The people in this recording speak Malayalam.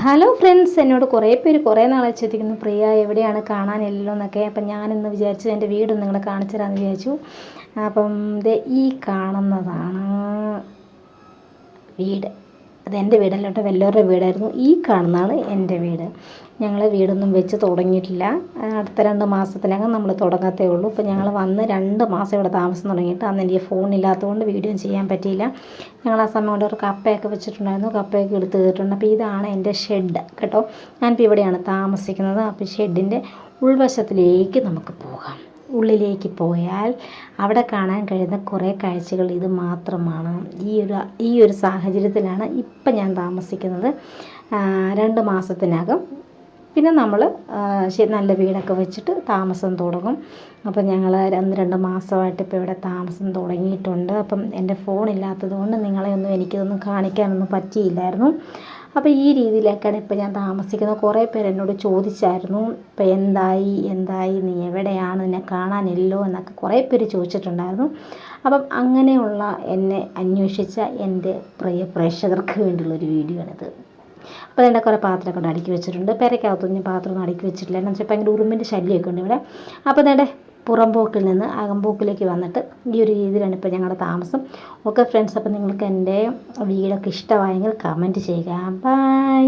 ഹലോ ഫ്രണ്ട്സ്, എന്നോട് കുറേ പേര് കുറേ നാളെ ചോദിക്കുന്നു പ്രിയ എവിടെയാണ് കാണാനില്ലല്ലോ എന്നൊക്കെ. അപ്പം ഞാനിന്ന് വിചാരിച്ചു എൻ്റെ വീടൊന്ന് നിങ്ങളെ കാണിച്ചു തരാമെന്ന് വിചാരിച്ചു. അപ്പം ഇത് ഈ കാണുന്നതാണ് വീട്. അതെൻ്റെ വീടല്ല കേട്ടോ, വല്ലവരുടെ വീടായിരുന്നു. ഈ കാണുന്നതാണ് എൻ്റെ വീട്. ഞങ്ങൾ വീടൊന്നും വെച്ച് തുടങ്ങിയിട്ടില്ല. അടുത്ത 2 മാസത്തിനകം നമ്മൾ തുടങ്ങത്തേ ഉള്ളൂ. ഇപ്പോൾ ഞങ്ങൾ വന്ന് 2 മാസം ഇവിടെ താമസം തുടങ്ങിയിട്ട് അന്ന് എനിക്ക് ഫോണില്ലാത്തതുകൊണ്ട് വീഡിയോ ചെയ്യാൻ പറ്റിയില്ല. ഞങ്ങൾ ആ സമയം കൊണ്ട് ഒരു കപ്പയൊക്കെ വെച്ചിട്ടുണ്ടായിരുന്നു, കപ്പയൊക്കെ എടുത്ത് തീർത്തിട്ടുണ്ട്. അപ്പോൾ ഇതാണ് എൻ്റെ ഷെഡ് കേട്ടോ. ഞാനിപ്പോൾ ഇവിടെയാണ് താമസിക്കുന്നത്. അപ്പോൾ ഷെഡിൻ്റെ ഉൾവശത്തിലേക്ക് നമുക്ക് പോകാം. ഉള്ളിലേക്ക് പോയാൽ അവിടെ കാണാൻ കഴിയുന്ന കുറേ കാഴ്ചകൾ ഇത് മാത്രമാണ്. ഈ ഒരു സാഹചര്യത്തിലാണ് ഇപ്പം ഞാൻ താമസിക്കുന്നത്. 2 മാസത്തിനകം പിന്നെ നമ്മൾ നല്ല വീടൊക്കെ വെച്ചിട്ട് താമസം തുടങ്ങും. അപ്പം ഞങ്ങൾ 2 മാസമായിട്ട് ഇപ്പോൾ ഇവിടെ താമസം തുടങ്ങിയിട്ടുണ്ട്. അപ്പം എൻ്റെ ഫോണില്ലാത്തത് കൊണ്ട് നിങ്ങളെയൊന്നും എനിക്കിതൊന്നും കാണിക്കാനൊന്നും പറ്റിയില്ലായിരുന്നു. അപ്പോൾ ഈ രീതിയിലേക്കാണ് ഇപ്പോൾ ഞാൻ താമസിക്കുന്നത്. കുറേ പേര് എന്നോട് ചോദിച്ചായിരുന്നു, ഇപ്പോൾ എന്തായി നീ എവിടെയാണ്, നിന്നെ കാണാനില്ലോ എന്നൊക്കെ കുറേ പേര് ചോദിച്ചിട്ടുണ്ടായിരുന്നു. അപ്പം അങ്ങനെയുള്ള എന്നെ അന്വേഷിച്ച എൻ്റെ പ്രിയ പ്രേക്ഷകർക്ക് വേണ്ടിയുള്ളൊരു വീഡിയോ ആണിത്. അപ്പോൾ എൻ്റെ കുറേ പാത്രമൊക്കെ കൊണ്ട് അടുക്കി വെച്ചിട്ടുണ്ട്. പെരയ്ക്കകത്തൊന്നും ഞാൻ പാത്രമൊന്നും അടുക്കി വെച്ചിട്ടില്ല. എന്ന് വെച്ചാൽ ഭയങ്കര ഉറുമ്പിൻ്റെ ശല്യമൊക്കെ ഉണ്ട് ഇവിടെ. അപ്പോൾ എൻ്റെ പുറംപോക്കിൽ നിന്ന് അകംപോക്കിലേക്ക് വന്നിട്ട് ഈ ഒരു രീതിയിലാണ് ഇപ്പോൾ ഞങ്ങളുടെ താമസം. ഓക്കെ ഫ്രണ്ട്സ്, അപ്പോൾ നിങ്ങൾക്ക് എൻ്റെ വീടൊക്കെ ഇഷ്ടമായെങ്കിൽ കമൻറ്റ് ചെയ്യുക. ബൈ.